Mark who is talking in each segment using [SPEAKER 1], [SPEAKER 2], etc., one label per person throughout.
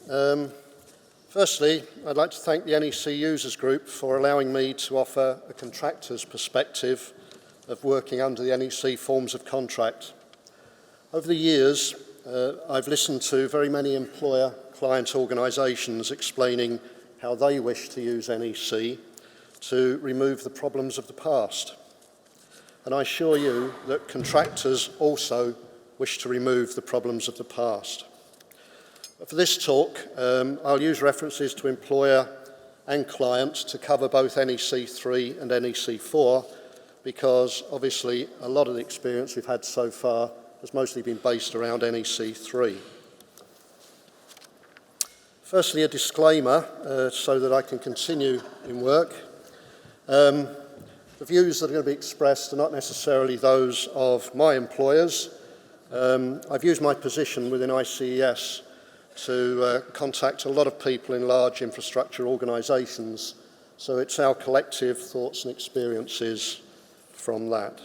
[SPEAKER 1] Firstly, I'd like to thank the NEC Users Group for allowing me to offer a contractor's perspective of working under the NEC forms of contract. Over the years, I've listened to very many employer-client organisations explaining how they wish to use NEC to remove the problems of the past. And I assure you that contractors also wish to remove the problems of the past. For this talk, I'll use references to employer and client to cover both NEC3 and NEC4 because obviously a lot of the experience we've had so far has mostly been based around NEC3. Firstly, a disclaimer so that I can continue in work. The views that are going to be expressed are not necessarily those of my employers. I've used my position within ICES to contact a lot of people in large infrastructure organisations, so it's our collective thoughts and experiences from that.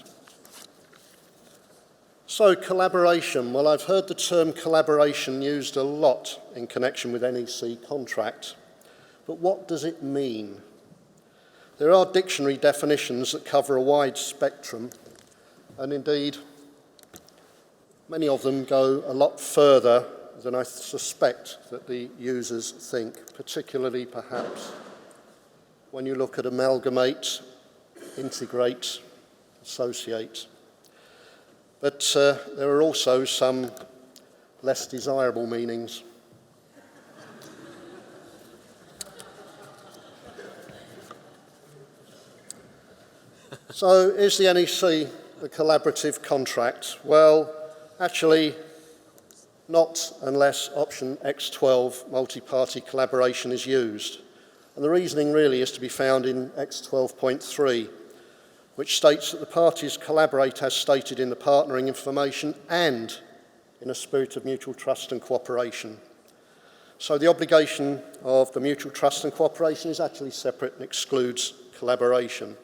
[SPEAKER 1] So, collaboration. Well, I've heard the term collaboration used a lot in connection with NEC contract, but what does it mean? There are dictionary definitions that cover a wide spectrum, and indeed, many of them go a lot further than I suspect that the users think, particularly perhaps when you look at amalgamate, integrate, associate. But there are also some less desirable meanings. So, is the NEC a collaborative contract? Well, actually, not unless option X12, multi-party collaboration, is used. And the reasoning really is to be found in X12.3, which states that the parties collaborate as stated in the partnering information and in a spirit of mutual trust and cooperation. So the obligation of the mutual trust and cooperation is actually separate and excludes collaboration.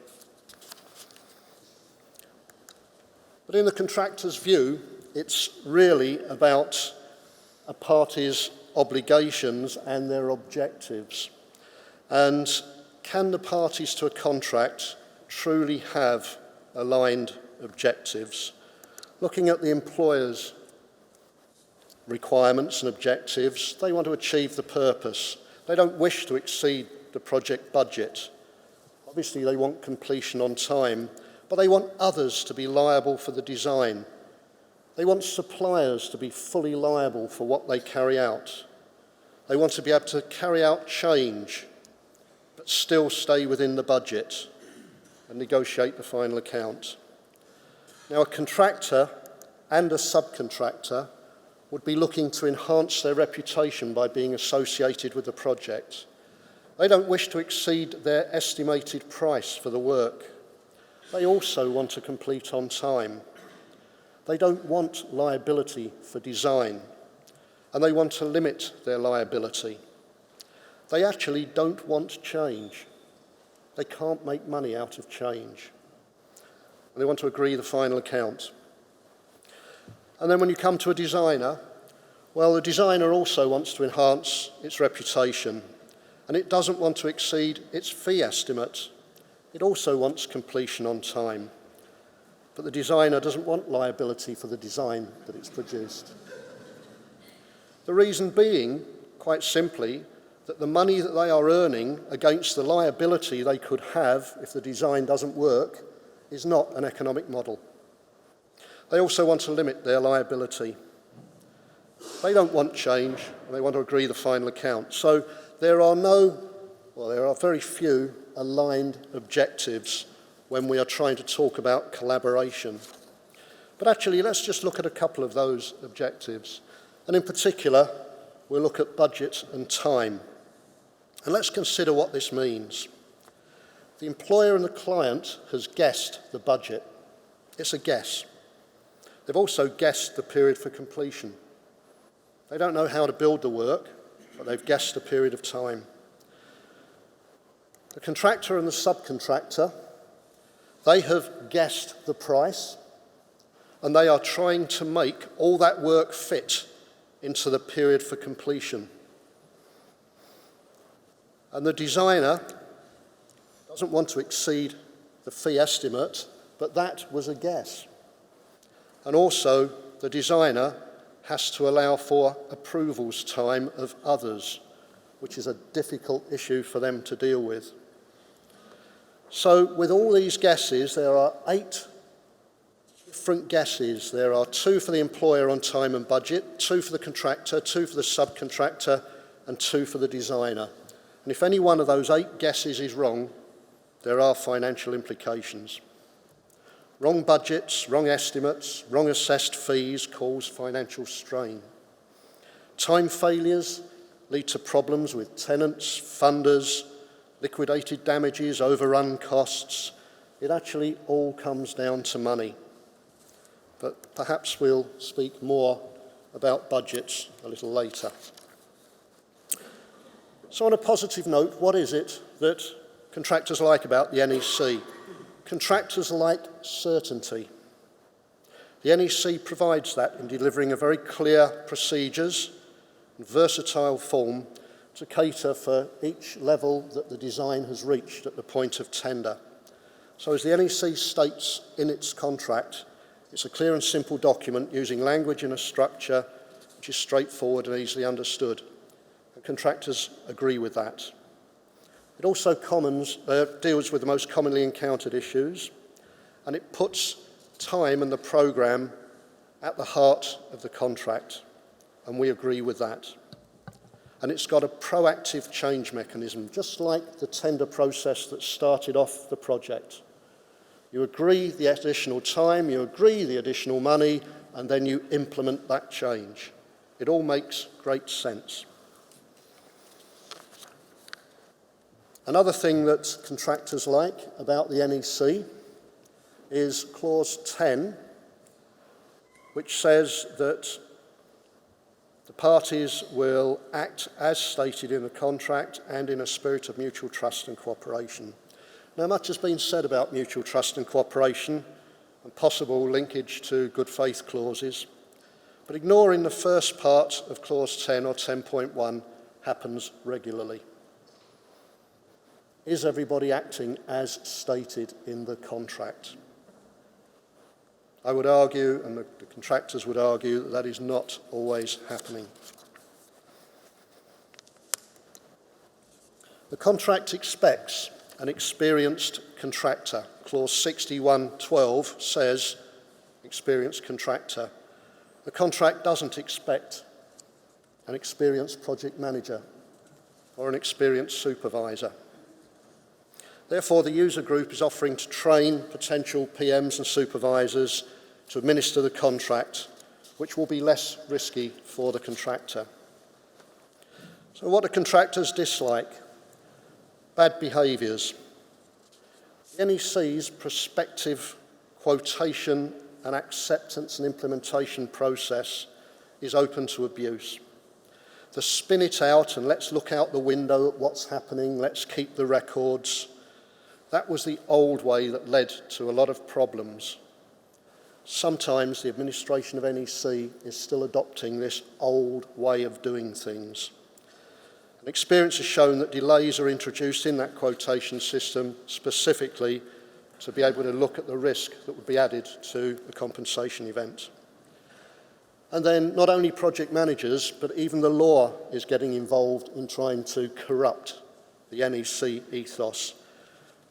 [SPEAKER 1] But in the contractor's view, it's really about a party's obligations and their objectives. And can the parties to a contract truly have aligned objectives? Looking at the employer's requirements and objectives, they want to achieve the purpose. They don't wish to exceed the project budget. Obviously, they want completion on time, but they want others to be liable for the design. They want suppliers to be fully liable for what they carry out. They want to be able to carry out change, but still stay within the budget and negotiate the final account. Now, a contractor and a subcontractor would be looking to enhance their reputation by being associated with the project. They don't wish to exceed their estimated price for the work. They also want to complete on time. They don't want liability for design, and they want to limit their liability. They actually don't want change. They can't make money out of change. And they want to agree the final account. And then when you come to a designer, well, the designer also wants to enhance its reputation, and it doesn't want to exceed its fee estimate. It also wants completion on time. But the designer doesn't want liability for the design that it's produced. The reason being, quite simply, that the money that they are earning against the liability they could have if the design doesn't work is not an economic model. They also want to limit their liability. They don't want change, and they want to agree the final account. So there are very few aligned objectives when we are trying to talk about collaboration. But actually, let's just look at a couple of those objectives. And in particular, we'll look at budget and time. And let's consider what this means. The employer and the client has guessed the budget. It's a guess. They've also guessed the period for completion. They don't know how to build the work, but they've guessed a period of time. The contractor and the subcontractor, they have guessed the price, and they are trying to make all that work fit into the period for completion. And the designer doesn't want to exceed the fee estimate, but that was a guess. And also, the designer has to allow for approvals time of others, which is a difficult issue for them to deal with. So with all these guesses, there are 8 different guesses. There are 2 for the employer on time and budget, 2 for the contractor, 2 for the subcontractor, and 2 for the designer. And if any one of those 8 guesses is wrong, there are financial implications. Wrong budgets, wrong estimates, wrong assessed fees cause financial strain. Time failures lead to problems with tenants, funders, liquidated damages, overrun costs. It actually all comes down to money. But perhaps we'll speak more about budgets a little later. So on a positive note, what is it that contractors like about the NEC? Contractors like certainty. The NEC provides that in delivering a very clear procedures and versatile form to cater for each level that the design has reached at the point of tender. So as the NEC states in its contract, it's a clear and simple document using language and a structure which is straightforward and easily understood. And contractors agree with that. It also deals with the most commonly encountered issues, and it puts time and the programme at the heart of the contract, and we agree with that. And it's got a proactive change mechanism, just like the tender process that started off the project. You agree the additional time, you agree the additional money, and then you implement that change. It all makes great sense. Another thing that contractors like about the NEC is clause 10, which says that the parties will act as stated in the contract and in a spirit of mutual trust and cooperation. Now, much has been said about mutual trust and cooperation and possible linkage to good faith clauses, but ignoring the first part of clause 10 or 10.1 happens regularly. Is everybody acting as stated in the contract? I would argue, and the contractors would argue, that is not always happening. The contract expects an experienced contractor. Clause 61.12 says experienced contractor. The contract doesn't expect an experienced project manager or an experienced supervisor. Therefore, the user group is offering to train potential PMs and supervisors to administer the contract, which will be less risky for the contractor. So what do contractors dislike? Bad behaviours. The NEC's prospective quotation and acceptance and implementation process is open to abuse. The spin it out and let's look out the window at what's happening, let's keep the records. That was the old way that led to a lot of problems. Sometimes the administration of NEC is still adopting this old way of doing things. And experience has shown that delays are introduced in that quotation system specifically to be able to look at the risk that would be added to the compensation event. And then not only project managers, but even the law is getting involved in trying to corrupt the NEC ethos.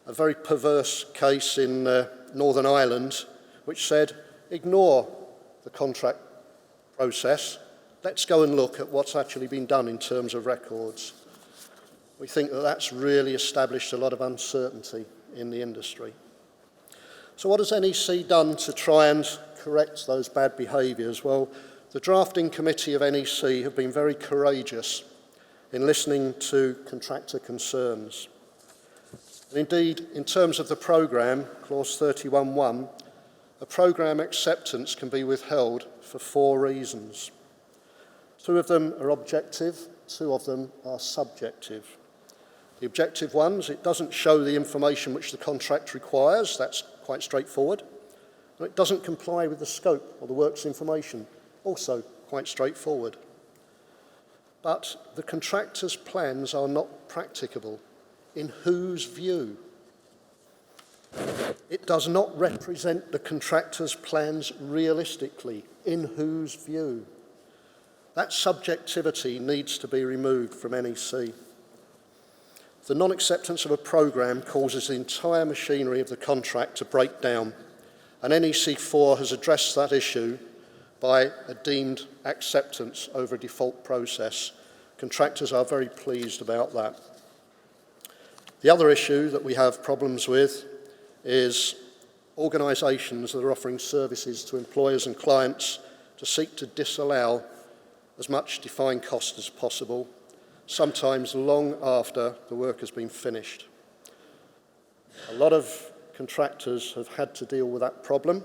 [SPEAKER 1] A very perverse case in Northern Ireland which said, ignore the contract process, let's go and look at what's actually been done in terms of records. We think that that's really established a lot of uncertainty in the industry. So what has NEC done to try and correct those bad behaviours? Well, the drafting committee of NEC have been very courageous in listening to contractor concerns. And indeed, in terms of the programme, clause 31.1, a programme acceptance can be withheld for 4 reasons. 2 of them are objective, 2 of them are subjective. The objective ones, it doesn't show the information which the contract requires, that's quite straightforward. And it doesn't comply with the scope or the works information, also quite straightforward. but the contractor's plans are not practicable. In whose view? It does not represent the contractor's plans realistically. In whose view? That subjectivity needs to be removed from NEC. The non-acceptance of a programme causes the entire machinery of the contract to break down, and NEC4 has addressed that issue by a deemed acceptance over a default process. Contractors are very pleased about that. The other issue that we have problems with is organisations that are offering services to employers and clients to seek to disallow as much defined cost as possible, sometimes long after the work has been finished. A lot of contractors have had to deal with that problem,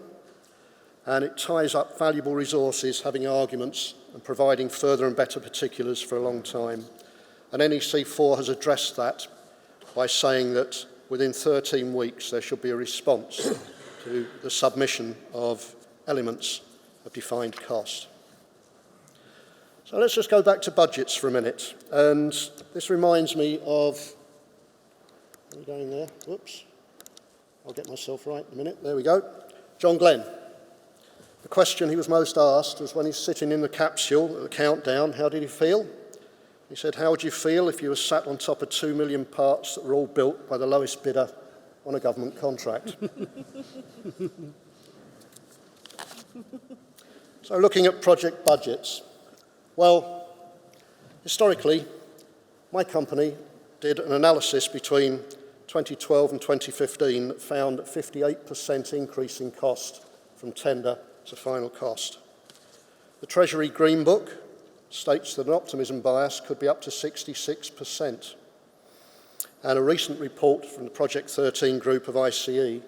[SPEAKER 1] and it ties up valuable resources having arguments and providing further and better particulars for a long time. And NEC4 has addressed that by saying that within 13 weeks there should be a response to the submission of elements of defined cost. So let's just go back to budgets for a minute. And this reminds me of, are we going there? Whoops. I'll get myself right in a minute. There we go. John Glenn. The question he was most asked was when he's sitting in the capsule at the countdown, how did he feel? He said, how would you feel if you were sat on top of 2 million parts that were all built by the lowest bidder on a government contract? So looking at project budgets. Well, historically, my company did an analysis between 2012 and 2015 that found a 58% increase in cost from tender to final cost. The Treasury Green Book states that an optimism bias could be up to 66%. And a recent report from the Project 13 group of ICE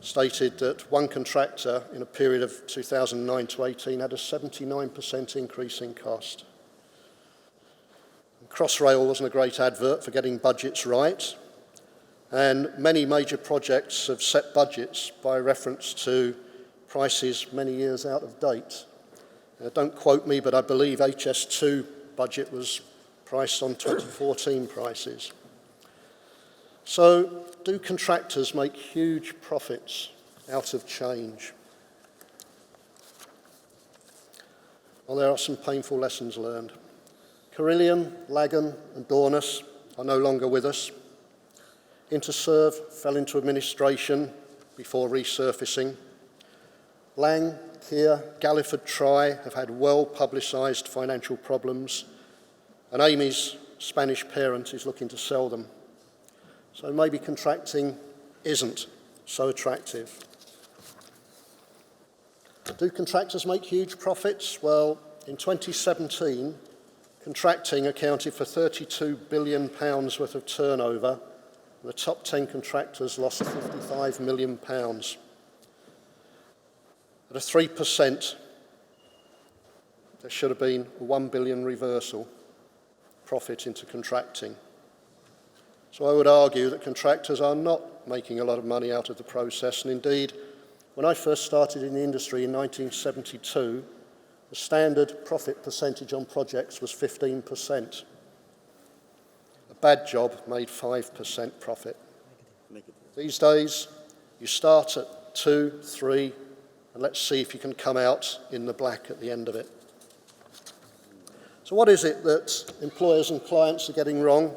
[SPEAKER 1] stated that one contractor in a period of 2009 to 18 had a 79% increase in cost. Crossrail wasn't a great advert for getting budgets right, and many major projects have set budgets by reference to prices many years out of date. Don't quote me, but I believe HS2 budget was priced on 2014 prices. So, do contractors make huge profits out of change? Well, there are some painful lessons learned. Carillion, Lagan and Dornus are no longer with us. Interserve fell into administration before resurfacing. Lang, Kier, Galliford Try have had well-publicised financial problems, and Amy's Spanish parent is looking to sell them. So maybe contracting isn't so attractive. Do contractors make huge profits? Well, in 2017, contracting accounted for £32 billion worth of turnover, and the top 10 contractors lost £55 million. At a 3%, there should have been a £1 billion reversal profit into contracting. So I would argue that contractors are not making a lot of money out of the process, and indeed, when I first started in the industry in 1972, the standard profit percentage on projects was 15%. A bad job made 5% profit. These days, you start at 2, 3, and let's see if you can come out in the black at the end of it. So what is it that employers and clients are getting wrong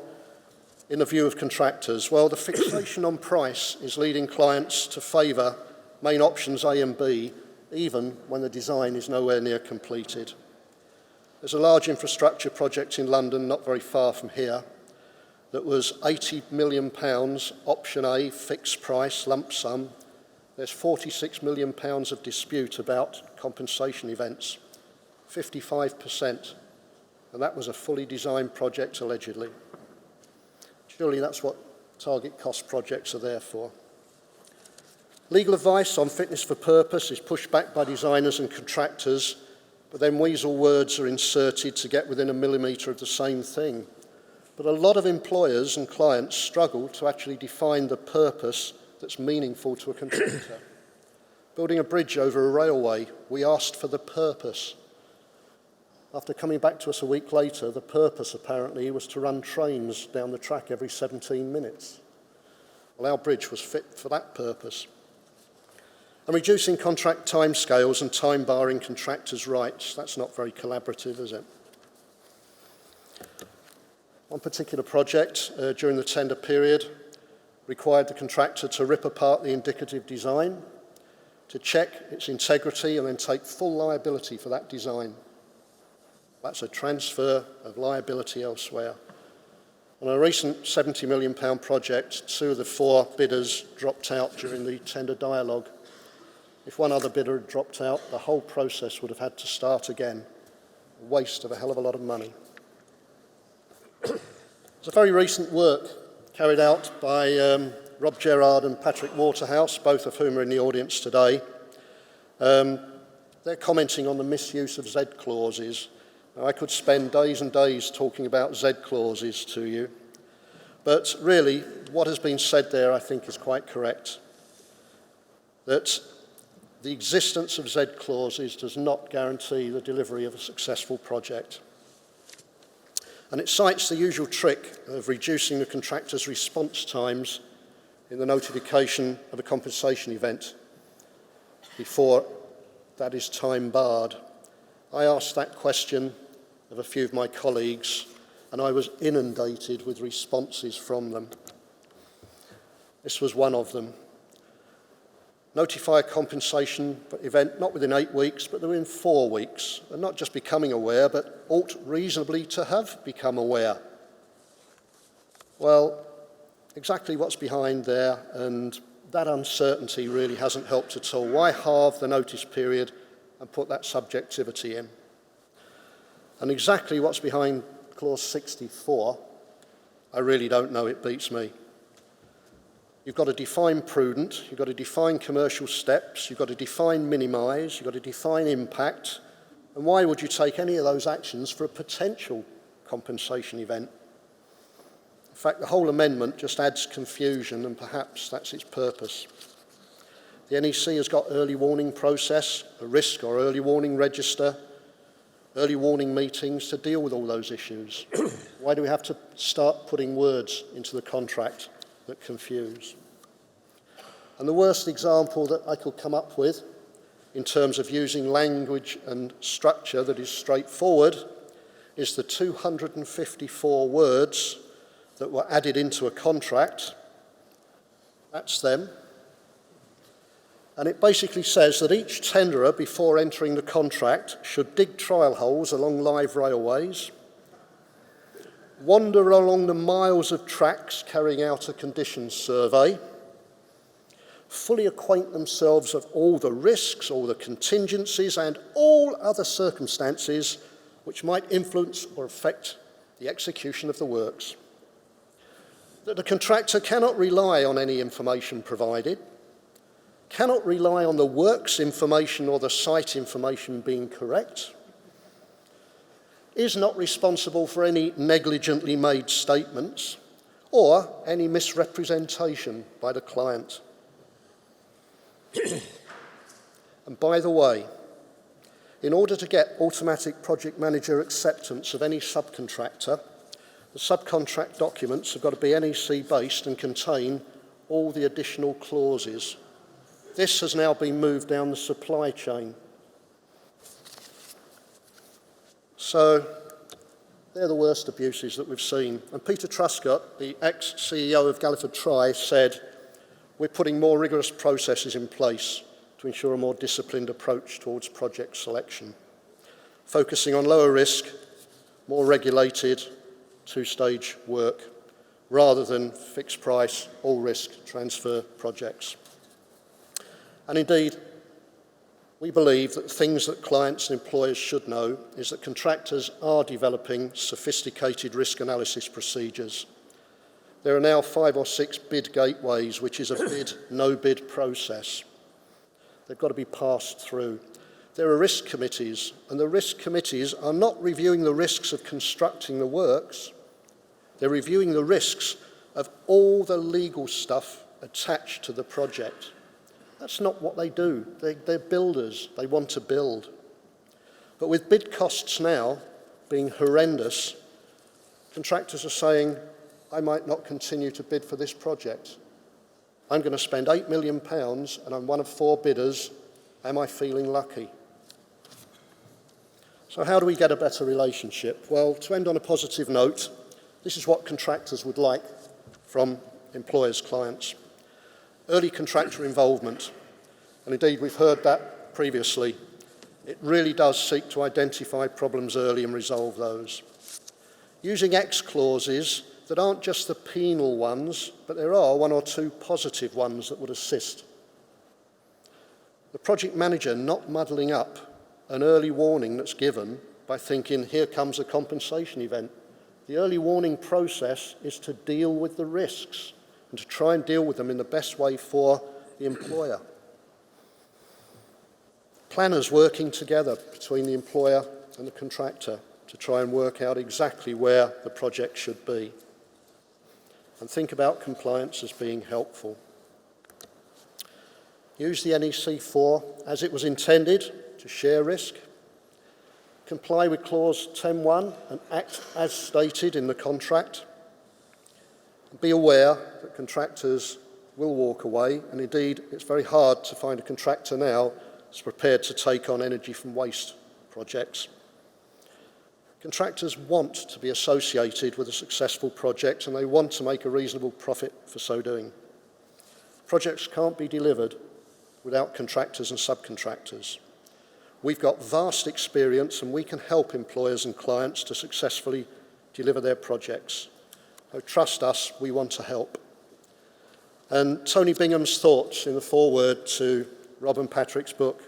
[SPEAKER 1] in the view of contractors? Well, the fixation on price is leading clients to favour main options A and B, even when the design is nowhere near completed. There's a large infrastructure project in London, not very far from here, that was £80 million, option A, fixed price, lump sum. There's £46 million of dispute about compensation events, 55%, and that was a fully designed project allegedly. Surely that's what target cost projects are there for. Legal advice on fitness for purpose is pushed back by designers and contractors, but then weasel words are inserted to get within a millimetre of the same thing. But a lot of employers and clients struggle to actually define the purpose that's meaningful to a contractor. Building a bridge over a railway, we asked for the purpose. After coming back to us a week later, the purpose apparently was to run trains down the track every 17 minutes. Well, our bridge was fit for that purpose. And reducing contract timescales and time barring contractors' rights, that's not very collaborative, is it? One particular project during the tender period required the contractor to rip apart the indicative design, to check its integrity and then take full liability for that design. That's a transfer of liability elsewhere. On a recent £70 million project, 2 of the 4 bidders dropped out during the tender dialogue. If one other bidder had dropped out, the whole process would have had to start again. A waste of a hell of a lot of money. There's a very recent work carried out by Rob Gerrard and Patrick Waterhouse, both of whom are in the audience today. They're commenting on the misuse of Z clauses. Now, I could spend days and days talking about Z clauses to you, but really what has been said there I think is quite correct. That the existence of Z clauses does not guarantee the delivery of a successful project. And it cites the usual trick of reducing the contractor's response times in the notification of a compensation event before that is time barred. I asked that question of a few of my colleagues, and I was inundated with responses from them. This was one of them. Notify a compensation event not within 8 weeks, but within 4 weeks, and not just becoming aware, but ought reasonably to have become aware. Well, exactly what's behind there, and that uncertainty really hasn't helped at all. Why halve the notice period and put that subjectivity in? And exactly what's behind clause 64, I really don't know, it beats me. You've got to define prudent, you've got to define commercial steps, you've got to define minimise, you've got to define impact, and why would you take any of those actions for a potential compensation event? In fact, the whole amendment just adds confusion, and perhaps that's its purpose. The NEC has got early warning process, a risk or early warning register, early warning meetings to deal with all those issues. Why do we have to start putting words into the contract that confuse? And the worst example that I could come up with in terms of using language and structure that is straightforward is the 254 words that were added into a contract. That's them. And it basically says that each tenderer, before entering the contract, should dig trial holes along live railways, wander along the miles of tracks carrying out a conditions survey, fully acquaint themselves of all the risks, all the contingencies, and all other circumstances which might influence or affect the execution of the works. That the contractor cannot rely on any information provided, cannot rely on the works information or the site information being correct, is not responsible for any negligently made statements or any misrepresentation by the client. And by the way, in order to get automatic project manager acceptance of any subcontractor, the subcontract documents have got to be NEC based and contain all the additional clauses. This has now been moved down the supply chain. So they're the worst abuses that we've seen. And Peter Truscott, the ex-CEO of Galliford Try, said, "We're putting more rigorous processes in place to ensure a more disciplined approach towards project selection, focusing on lower risk, more regulated, two-stage work, rather than fixed price, all-risk transfer projects." And indeed, we believe that things that clients and employers should know is that contractors are developing sophisticated risk analysis procedures. There are now 5 or 6 bid gateways, which is a bid, no bid process. They've got to be passed through. There are risk committees, and the risk committees are not reviewing the risks of constructing the works. They're reviewing the risks of all the legal stuff attached to the project. That's not what they do. They're builders. They want to build. But with bid costs now being horrendous, contractors are saying, I might not continue to bid for this project. I'm going to spend £8 million and I'm one of 4 bidders. Am I feeling lucky? So how do we get a better relationship? Well, to end on a positive note, this is what contractors would like from employers' clients. Early contractor involvement, and indeed we've heard that previously. It really does seek to identify problems early and resolve those. Using X clauses that aren't just the penal ones, but there are 1 or 2 positive ones that would assist. The project manager not muddling up an early warning that's given by thinking, here comes a compensation event. The early warning process is to deal with the risks and to try and deal with them in the best way for the employer. Planners working together between the employer and the contractor to try and work out exactly where the project should be. And think about compliance as being helpful. Use the NEC4 as it was intended to share risk. Comply with clause 10.1 and act as stated in the contract. Be aware that contractors will walk away, and indeed it's very hard to find a contractor now that's prepared to take on energy from waste projects. Contractors want to be associated with a successful project and they want to make a reasonable profit for so doing. Projects can't be delivered without contractors and subcontractors. We've got vast experience and we can help employers and clients to successfully deliver their projects. So trust us, we want to help. And Tony Bingham's thoughts in the foreword to Rob and Patrick's book.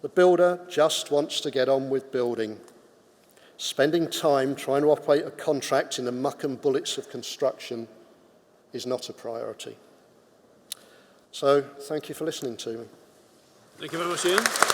[SPEAKER 1] The builder just wants to get on with building. Spending time trying to operate a contract in the muck and bullets of construction is not a priority. So thank you for listening to me.
[SPEAKER 2] Thank you very much, Ian.